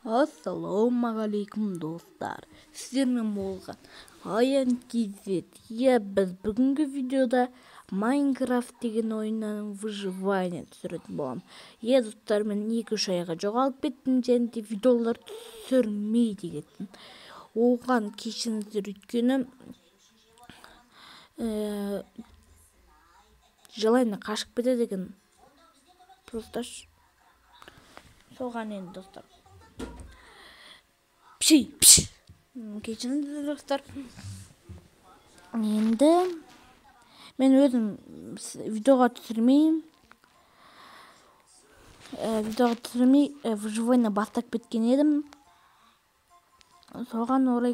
Ассалаумағалейкум достар, сіздермен болған Аян KZ. Біз бүгінгі видеода Майнкрафт деген ойыннан выживание түсіретін боламын. Достар, мен 2-3 айға жоғалып кеттім және де видеолар түсірмей кеттім. Оған кешіріңіздер, өйткені жылайына қашып кетеді екен. Просто соған енді достар. Кешіріңіздер достар. Енді мен өзім видеоға түсірмей выживание бастап кеткен едім. Соған орай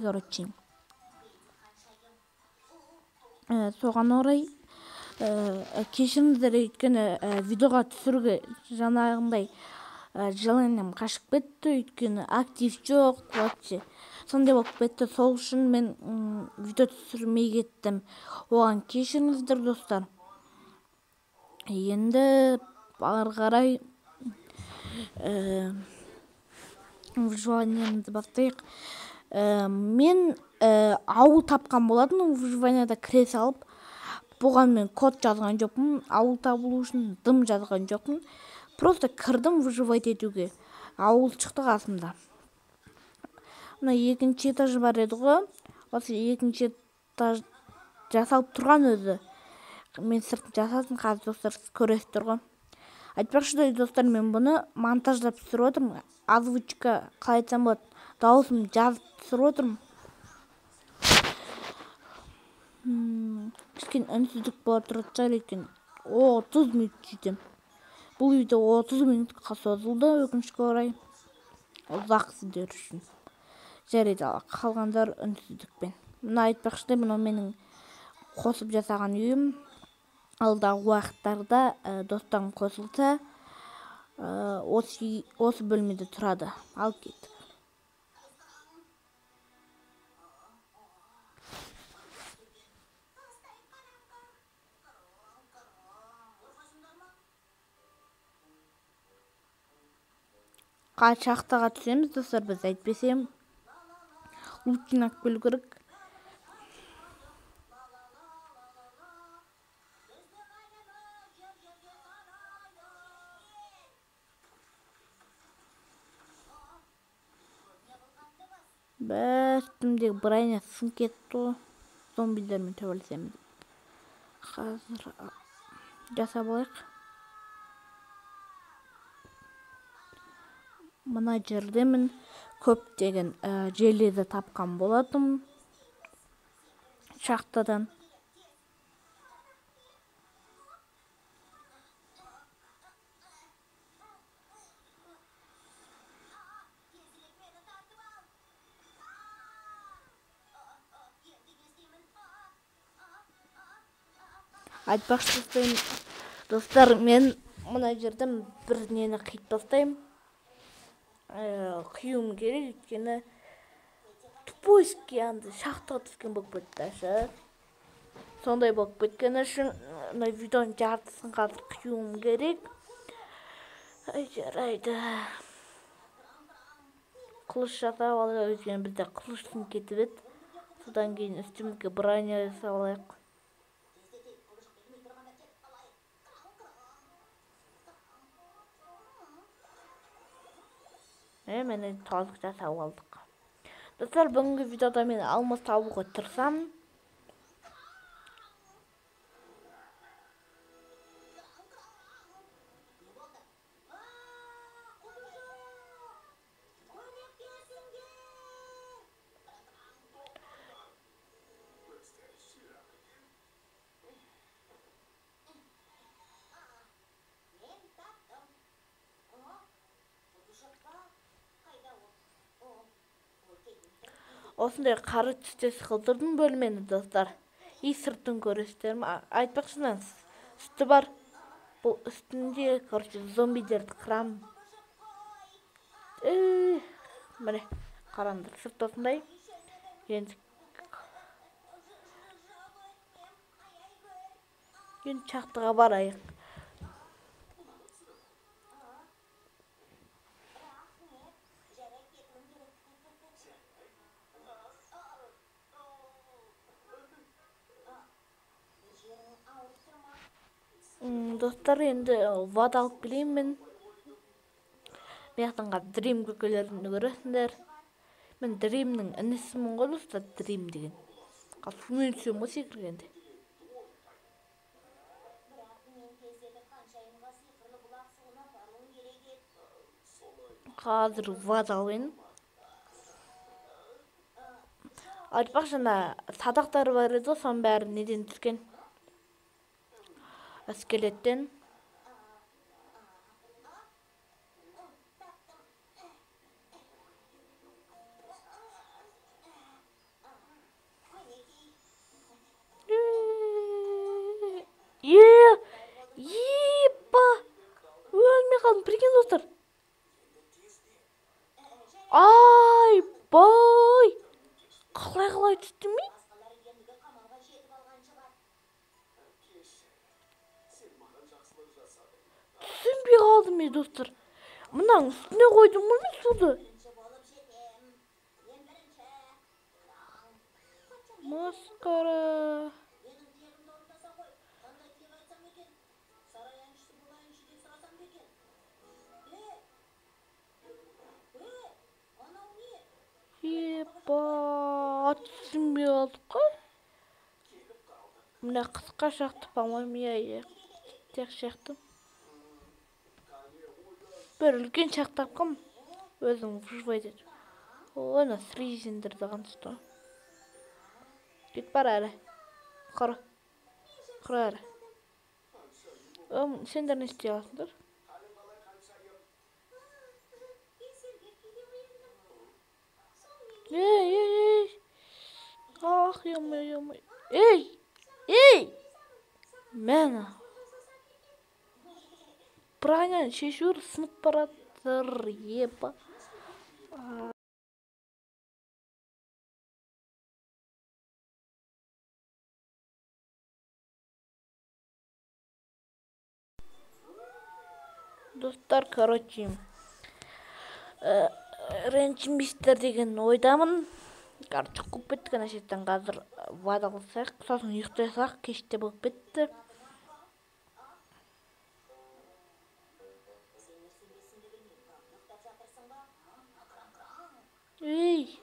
кешіріңіздер, өйткені видеоға түсіруге жаңағындай жылайым қашып кетті, өйткені актив жоқ, вообще сондай болып кетті. Сол үшін мен видео түсірмей кеттім. Оған кешіріңіздер достар. Енді ары қарай выживаниемізді бастайық. Мен ауыл тапқан болатын, выживанияда кіре салып. Бұған мен код жазған жоқпын, ауыл табылу үшін дым жазған жоқпын. Просто кірдім выживать етуге. Ауыл шықты қасымда. Мына 2-ші этаж бар еді ғой. Осы 2-ші этаж жасалып тұрған өзі. Мен сыртын жасадым, қазір достар көресіздер ғой. Айтпақшы достар, мен бұны монтаждап түсіріп отырмын. Озвучка қалай айтсам болады, дауысым жазып түсіріп отырмын. Кішкене үнсіздік бола тұрады шығар екен. 30 минут жетем. Бұл видео 30 минутқа созылды, өкінішке орай. Ұзақ сіздер үшін. Жарайды, қалғандар үнсіздікпен. Мұны айтпақшы, мұны менің қосып жасаған үйім. Алдағы уақыттарда достарым қосылса, осы бөлмеде тұрады. Ал кеттік. Шахтаға түсеміз достар, біз әйтпесем лутинақ бөлу керек. Үстімдегі бұрайына сын кетті ғой. Зомбилермен төбелесеміз. Қазір жасап алайық. Мына жерде мен көптеген железо тапқан болатым шахтадан. Айтпақшы достар, мен мына жерден бір нені қиып тастаймын. Қиюым керек, өйткені тупойский шахтаға түскен болып кетті. Сондай болып кеткені үшін видеоның жартысын қазір қиюым керек. Жарайды. Қылыш жасап алайық, өйткені бізде қылыштың кетіп еді. Содан кейін үстімізге броня жасап алайық. Мені тазық жасап алдық. Достар, бүгінгі видеода мен алмас табуға тырысамын. Осындай қары түстес қылдырдым бөлмені достар. Сыртын көресіздер ме? Айтпақшынан үсті бар. Бұл үстінде зомбилерді қырам. Міне, қараңдар, сырт осындай. Енді шахтаға барайық. Достор, енді вад алып келейін мен. Мияқтанға Дрим көкелерін көресіңдер. Мен Дримнің інісімін ғой достар, Дрим деген. Сумен түсем ғой секіргенде. Қазір вад алайын. Айтпақшы, ана садақтары бар еді, соның бәрі неден түскен? Скелеттен. Епа! Өлмей қалдым, прикинь достар. Ай, бай! Қалай түсті ме? Түсінбей қалдым мен достар. Мынаның үстіне қойдым ғой мен суды. Масқара. Епа, түсінбей қалдық қой. Мына қысқа шақты, по-моему, я тек шақты. Бір үлкен шақ тапқам, өзім выживать етіп. Оны фризендерді қанысты. Кет бар әрі. Қыр әрі. Сендер не істей аласыңдар? Ей! Ах, ё-моё. Ей! Мәні. Бұрайнан шешуір сынып баратыр, епа. Достар, короче, ренчмистер деген ойдамын. Короче, қуып беттік ана шеттен, қазір вада қылсақ, сосын ұйықтайсақ, кеште болып бетті. Ей!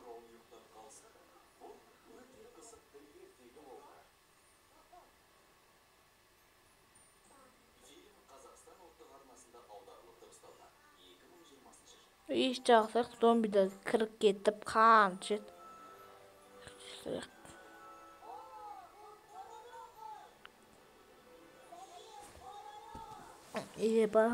Еш жағсақ, зомбиді кіріп кетіп, қан жет. Еба.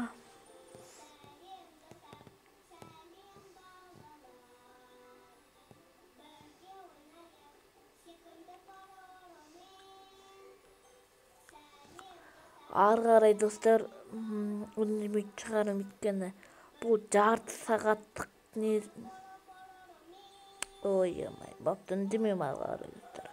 Ары қарай достар, үндемей шығарым өйткені бұл жарты сағаттық не... Ой, бапты үндемеймін ары қарай достар.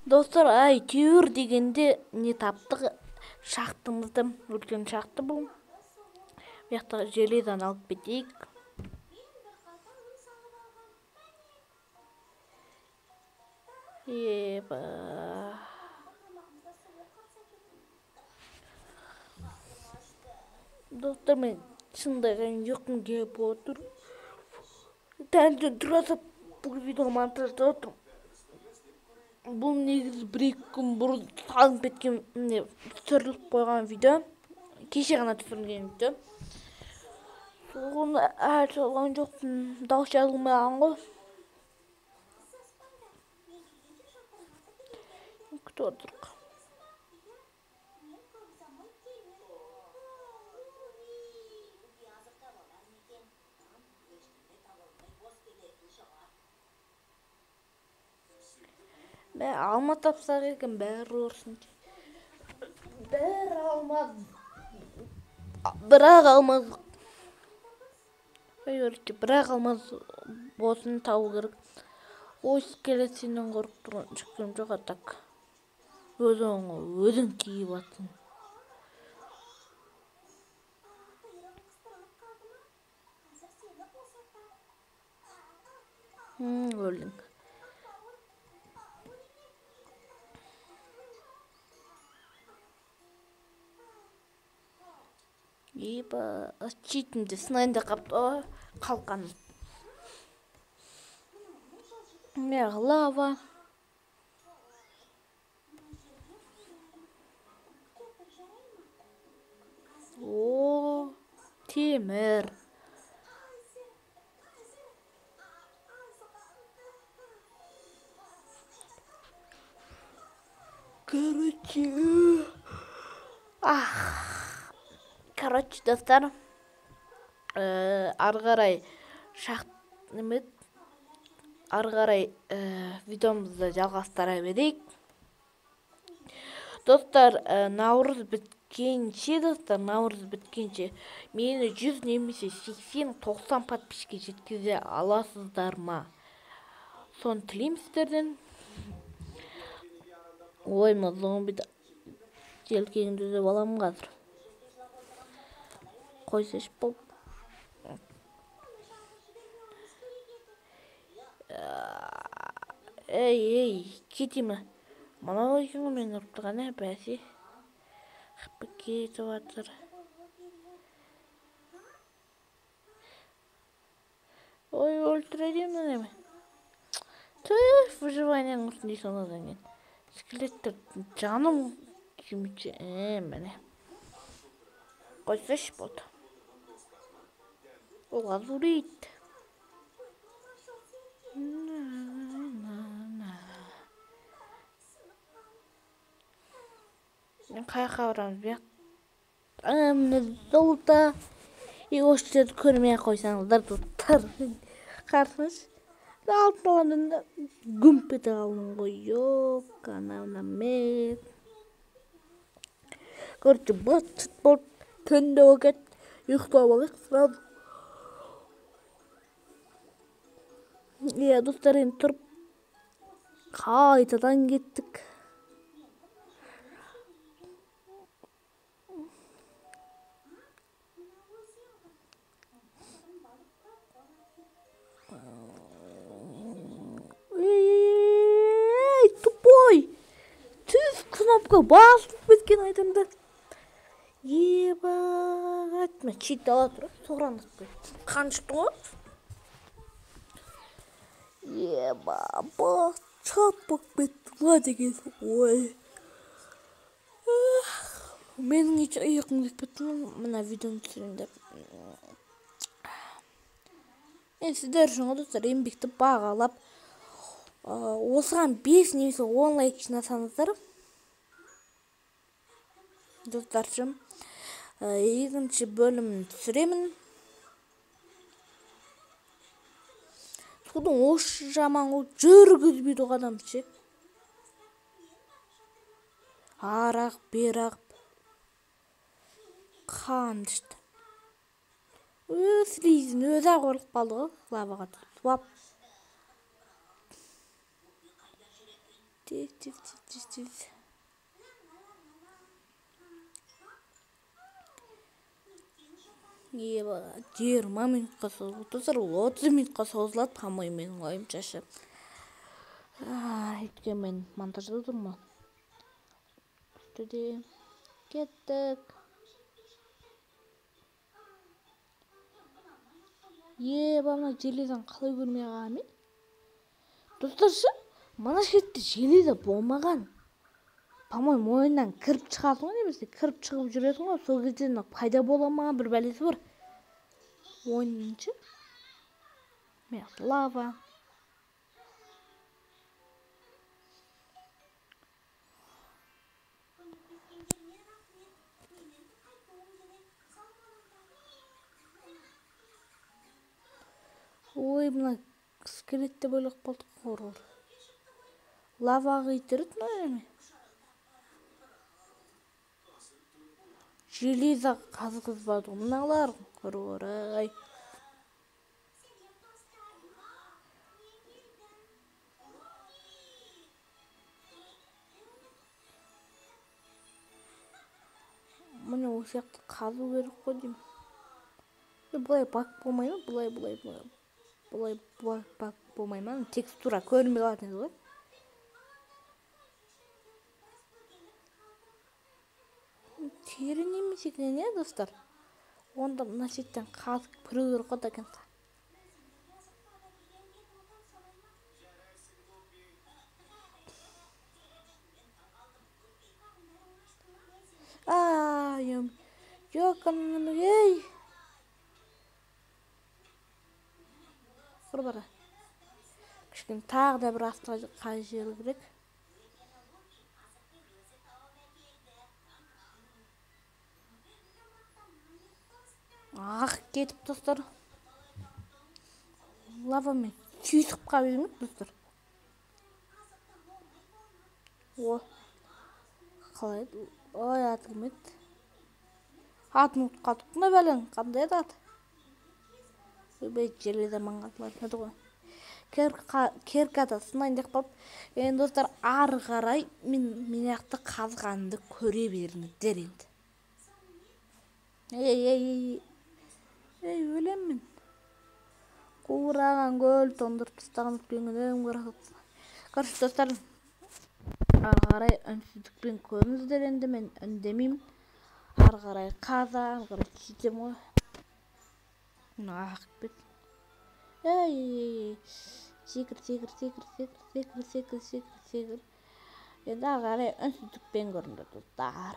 Достар, әйтеуір дегенде не таптық, шақтымызды, үлкен шақты бұл. Бұяқта железаны алып кетейік. Еба. Достар, мен шындаған жоқым келіп отыр. Тәңден тұрасып бұл видео монтажда отырмын. Бұл негізі 1-2 күн бұрын салынып кеткен, түсіріліп қойған видео. Кеше ғана түсірілген видео. Соны әлі салған жоқпын, дауыс жазылмаған ғой. Күтіп отырық. Алма тапсақ екен, бәрі орсын. Бәрі алмады. Бірақ алмады. Бірақ алмады болсын тауы керек. Ой, скелетинен қорқып тұрған шыққым жоқ атак. Өзің киіп аттың. Өлдің. Еба, читімді сынайында қапты қалқаным. Лава. О, темір. Короче, достар, арғарай видеомызды жалғастыра берейік. Достар, наурыз біткенше мені 100 немесе 80-90 подписчикке жеткізе аласыздар ма? Соны тілеймін сіздерден. Ой, зомбиді желкеңді үзіп аламын қазір. Қойсаш болып. Ей, кетемі. Мынау екен мен ұрып тұрған бәсе. Кетіп жатыр. Ой, өлтіреді ме? Түф, выживаниең құрсын дейсің одан кейін. Скелеттер жаным кемече. Мәне. Қойсаш болды. Ол азурит. Мен қаяққа барамыз бе? Міне золото. Осы жерді көрмей қойсаңыздар достар. Қарсыңыз. Алтын алғанда гүмп ете қалдым ғой. Жоқ, анауына мет. Короче, баст болды. Түнде оқет. Ұйықтап алайық сразу. Достар, енді тұрып қайтадан кеттік. Тупой! Түз кнопка басып кеткен айтымды. Еба, мен чит ала тұрып, соғрандық бе. Қаншықты ғой? Еба, чаппақ бетті ма деген. Ой. Менің еш ұйықым кетпеттім, мына видеоны түсірейін деп. Сіздер үшін достар, еңбекті бағалап, осыған 5 немесе 10 лайк жинасаңыздар. Достаршым, екінші бөлімін түсіремін. Судың осы жаман ғой, жүргізбейді адам ше. Арақ, берақ, қандышты. Слизін өзі ағырылып қалды ғой, лаваға түсіп. Tez. Еба 20 минутқа созылып тұрса 30 минутқа созылады, по-моему, менің ойымша. Өйткені мен монтажда тұрмын. Үстіде кеттік. Мына желеден қалай көрмей қалғанмын мен? Достаршы, мына жерде желеде болмаған. По-моему, ойыннан кіріп шығасың ғой, немесе кіріп шығып жүресің ғой, сол кезде пайда бола ма бір бәлесі бар. Ойынның лава. Ой, мына скелетте бойлап қалдық қорыр. Лаваға итеріп, наверное. Железа қазғызбады мыналар қорыр. Міне осы сияқты қазу керек қой деймін. Бұлай бак болмай ма? Бұлай бак болмай ма? Текстура көрінбей қалатын еді ғой. Терін емес екен, достар. Онда мына шеттен қазып кіру керек қой екен. Жоқ, ей. Бара. Кішкене тағы да бір астқа жеру керек. Кетіп достар. Лавамен сүйісіп қалып едім, достар. Қалай? Ой, атым ет. Атын ұмытып қалдық. Мына бәлең қандай еді аты? Желеде маңғатылатын еді ғой. Керкада сынайын деп қалып. Енді достар, ары қарай мен яқты қазғанды көре беріңіздер енді. Ей, өлем мен. Қураған көл тондырып тастаған өткенген Короче, достар, ары қарай үнсіздікпен көріңіздер енді, мен үндемеймін. Ары қарай қазам, сөйтем ғой. Ағып кет. Секір. Енді ары қарай үнсіздікпен көріңіздер, достар.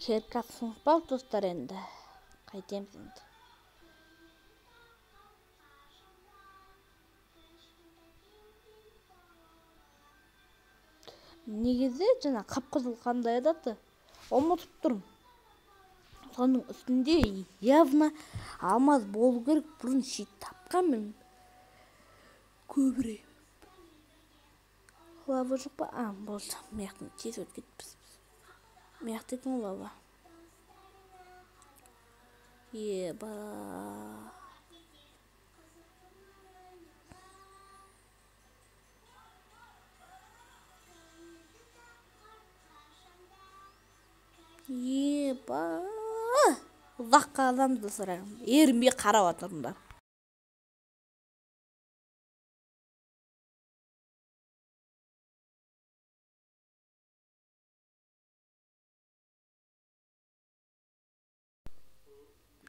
келіп жатсыңыз ба достар, енді қайтеміз енді. Негізі жаңа қап-қызыл қандай еді, ұмытып тұрмын. Соның үстінде явно алмаз болу керек. Бұрын шет тапқанмын көбірек. Лава жоқ па? Болды. Мияқтан тез өтіп кетіппіз. Мияқты екен лава. Еба. Еба. Ұзаққа адамды сұрайын. Ерінбей қарап отырыңдар.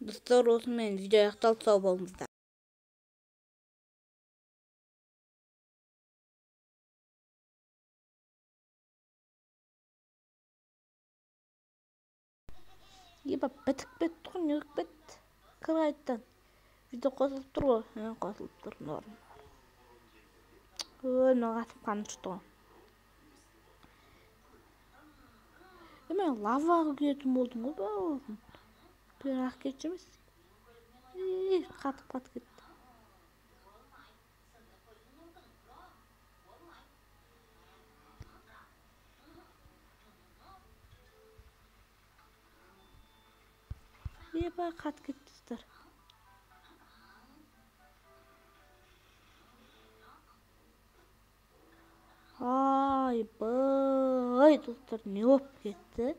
Достар, осымен видео аяқталды, сау болыңыздар. Еба, бітіп кетті ғой, не өкіп кетті? Кір қайттан. Видео қосылып тұр ғой. Қосылып тұр, норм. Мына қатып қаны шықты ғой. Мен лаваға кетім болдым ғой, бауырым. Бірақ кетші емес. Қатып кетті. Еба, қатып кетті достар. Ай, достар, не болып кетті?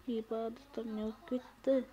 Еба, достар, не болып кетті?